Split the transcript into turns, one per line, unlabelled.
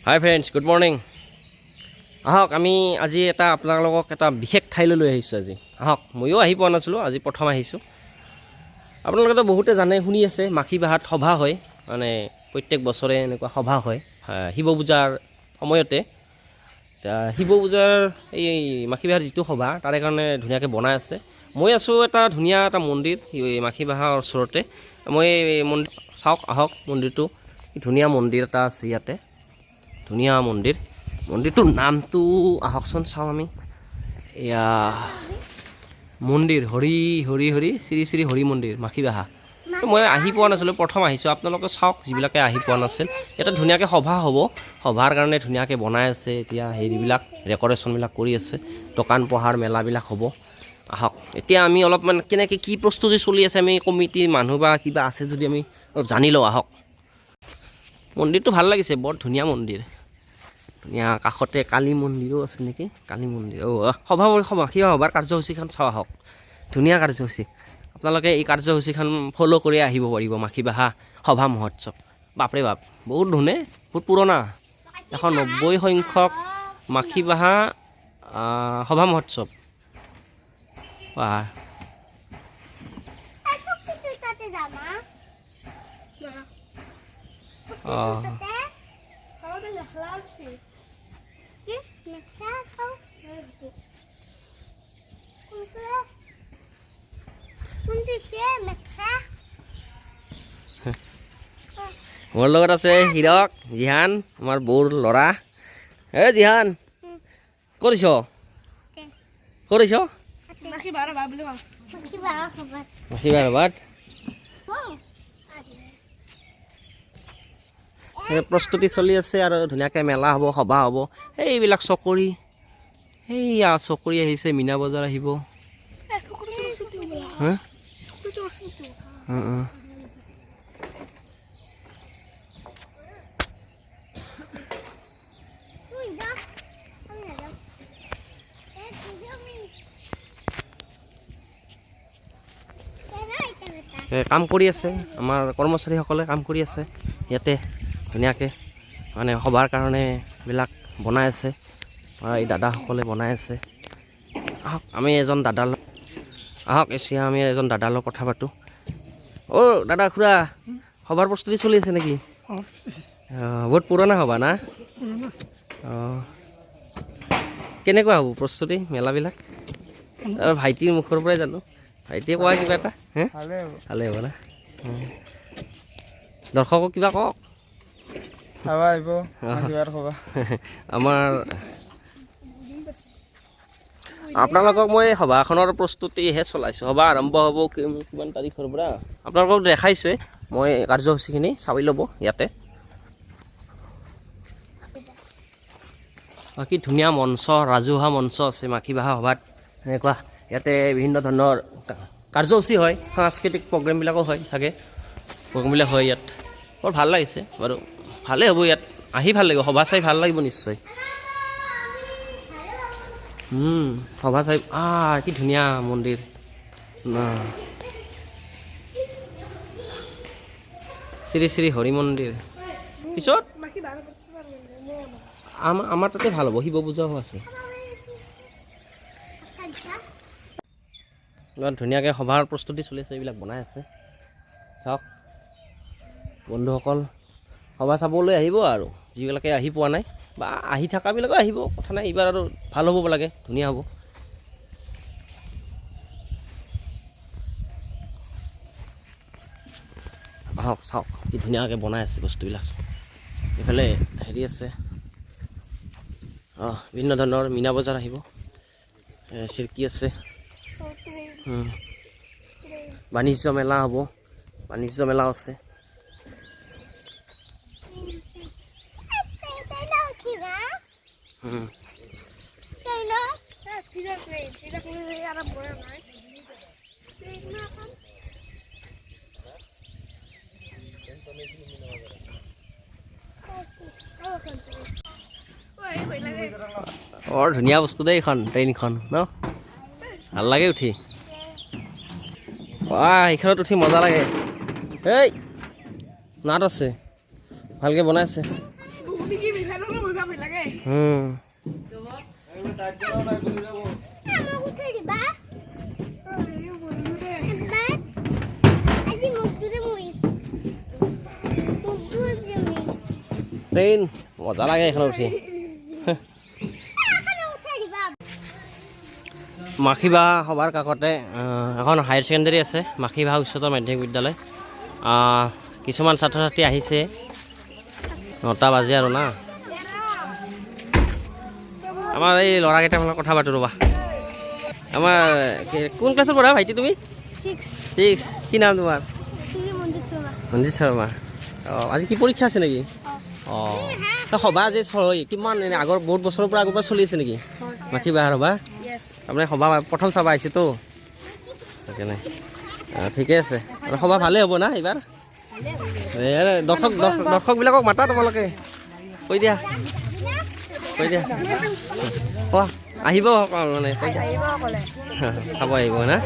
হাই friends, good morning. আহক আমি আজি আপোনালোকক এটা বিশেষ ঠাইলৈ লৈ আহিছোঁ। আজি আহক, ময়ো আহি পোৱা নাছিলোঁ, আজি প্ৰথম আহিছোঁ। আপোনালোকেতো বহুতে জানে, শুনি আছে, মাখিবাহাত সভা হয়, মানে প্ৰত্যেক বছৰে এনেকুৱা সভা হয় শিৱ পূজাৰ সময়তে। শিৱ পূজাৰ এই মাখিবাহাৰ যিটো সভা, তাৰে কাৰণে ধুনীয়াকৈ বনাই আছে। মই আছোঁ এটা ধুনীয়া এটা মন্দিৰ মাখিবাহাৰ ওচৰতে। মই মন্দিৰ চাওক, আহক, মন্দিৰটো ধুনীয়া মন্দিৰ এটা আছে ইয়াতে, ধুনীয়া মন্দিৰ। মন্দিৰটোৰ নামটো আহকচোন চাওঁ আমি। এয়া মন্দিৰ হৰি হৰি হৰি শ্ৰী শ্ৰী হৰি মন্দিৰ মাখিবাহা। মই আহি পোৱা নাছিলোঁ, প্ৰথম আহিছোঁ। আপোনালোকে চাওক, যিবিলাকে আহি পোৱা নাছিল। ইয়াতে ধুনীয়াকৈ সভা হ'ব, সভাৰ কাৰণে ধুনীয়াকৈ বনাই আছে। এতিয়া হেৰিবিলাক ডেক'ৰেশ্যনবিলাক কৰি আছে, দোকান পোহাৰ মেলাবিলাক হ'ব। আহক, এতিয়া আমি অলপমান কেনেকৈ কি প্ৰস্তুতি চলি আছে, আমি কমিটিৰ মানুহ বা কিবা আছে যদি আমি অলপ জানি লওঁ। আহক, মন্দিৰটো ভাল লাগিছে, বৰ ধুনীয়া মন্দিৰ, ধুনীয়া। কাষতে কালী মন্দিৰো আছে নেকি, কালী মন্দিৰ। কিবা সভাৰ কাৰ্যসূচীখন চাওঁ আহক, ধুনীয়া কাৰ্যসূচী। আপোনালোকে এই কাৰ্যসূচীখন ফ'ল' কৰি আহিব পাৰিব। মাখিবাহা সভা মহোৎসৱ, বাপৰে বাপ, বহুত ধুনে, বহুত পুৰণা। 190 সংখ্যক মাখিবাহা সভা মহোৎসৱ। বাহ, অঁ, মোৰ লগত আছে হীৰক, জিহান, আমাৰ বৌৰ ল'ৰা। জিহান, কৰিছ কৰিছ মাখিবাহাৰ সভাত প্ৰস্তুতি চলি আছে আৰু ধুনীয়াকৈ মেলা হ'ব, সভা হ'ব। সেইবিলাক চকৰি, সেইয়া চকৰি আহিছে, মীনা বজাৰ আহিব। কাম কৰি আছে, আমাৰ কৰ্মচাৰীসকলে কাম কৰি আছে ইয়াতে ধুনীয়াকৈ, মানে সভাৰ কাৰণে এইবিলাক বনাই আছে। এই দাদাসকলে বনাই আছে। আহক, আমি এজন দাদাৰ আহক, এতিয়া আমি এজন দাদাৰ লগত কথা পাতোঁ। অ' দাদা, খুৰা, সভাৰ প্ৰস্তুতি চলি আছে নেকি? বহুত পুৰণা সভা না? অঁ, কেনেকুৱা হ'ব প্ৰস্তুতি মেলাবিলাক? ভাইটিৰ মুখৰ পৰাই জানো, ভাইটিয়ে কোৱা কিবা এটা। ভালে হ'ব না? দৰ্শকক কিবা কওক, চাব আহিব আমাৰ। আপোনালোকক মই সভাখনৰ প্ৰস্তুতিহে চলাইছোঁ। সভা আৰম্ভ হ'ব কিমান তাৰিখৰ পৰা আপোনালোকক দেখাইছোঁৱে। মই কাৰ্যসূচীখিনি চাই ল'ব ইয়াতে। বাকী ধুনীয়া মঞ্চ, ৰাজহুৱা মঞ্চ আছে মাখিবাহা সভাত। এনেকুৱা ইয়াতে বিভিন্ন ধৰণৰ কাৰ্যসূচী হয়, সাংস্কৃতিক প্ৰগ্ৰেমবিলাকো হয়, চাগে প্ৰগ্ৰেমবিলাক হয় ইয়াত। বৰ ভাল লাগিছে বাৰু, ভালেই হ'ব ইয়াত আহি, ভাল লাগিব। সভা চাই ভাল লাগিব নিশ্চয়। সভা চাই কি ধুনীয়া মন্দিৰ। শ্ৰী শ্ৰী হৰি মন্দিৰ। পিছত আমাৰ তাতে ভাল হ'ব, শিৱ পূজাও আছে। ইমান ধুনীয়াকৈ সভাৰ প্ৰস্তুতি চলি আছে, এইবিলাক বনাই আছে। চাওক বন্ধুসকল, সভা চাবলৈ আহিব আৰু যিবিলাকে আহি পোৱা নাই বা আহি থকাবিলাকো আহিব, কথা নাই। এইবাৰ আৰু ভাল হ'ব লাগে, ধুনীয়া হ'ব। আহক, চাওক কি ধুনীয়াকৈ বনাই আছে বস্তুবিলাক। এইফালে হেৰি আছে, বিভিন্ন ধৰণৰ মীনা বজাৰ আহিব, চিৰকি আছে, বাণিজ্য মেলা হ'ব, বাণিজ্য মেলাও আছে। বৰ ধুনীয়া বস্তু দেই এইখন, ট্ৰেইনখন ন, ভাল লাগে উঠি। এইখনত উঠি মজা লাগে। এই নাট আছে, ভালকৈ বনাই আছে। ট্ৰেইন মজা লাগে এইখন উঠি মাখিবাহা সভাৰ কাষতে এখন হায়াৰ ছেকেণ্ডেৰী আছে মাখিবাহা উচ্চতৰ মাধ্যমিক বিদ্যালয় কিছুমান ছাত্ৰ ছাত্ৰী আহিছে 9টা বাজে আৰু না আমাৰ এই ল'ৰাকেইটাৰ লগত কথা পাতোঁ ৰ'বা আমাৰ কোন ক্লাছত পঢ়া ভাইটি তুমি 6 কি নাম তোমাৰ মঞ্জিত শৰ্মা আজি কি পৰীক্ষা আছে নেকি সভা আজি কিমান আগৰ বহুত বছৰৰ পৰা আগৰ পৰা চলি আছে নেকি মাখিবাহাৰ সভা তাৰমানে সভা প্ৰথম চাব আহিছোঁতো সেইকাৰণে ঠিকে আছে সভা ভালেই হ'ব না এইবাৰ দৰ্শকবিলাকক মাতা তোমালোকে কৈ দিয়া কোৱা আহিব মানে চাব আহিব না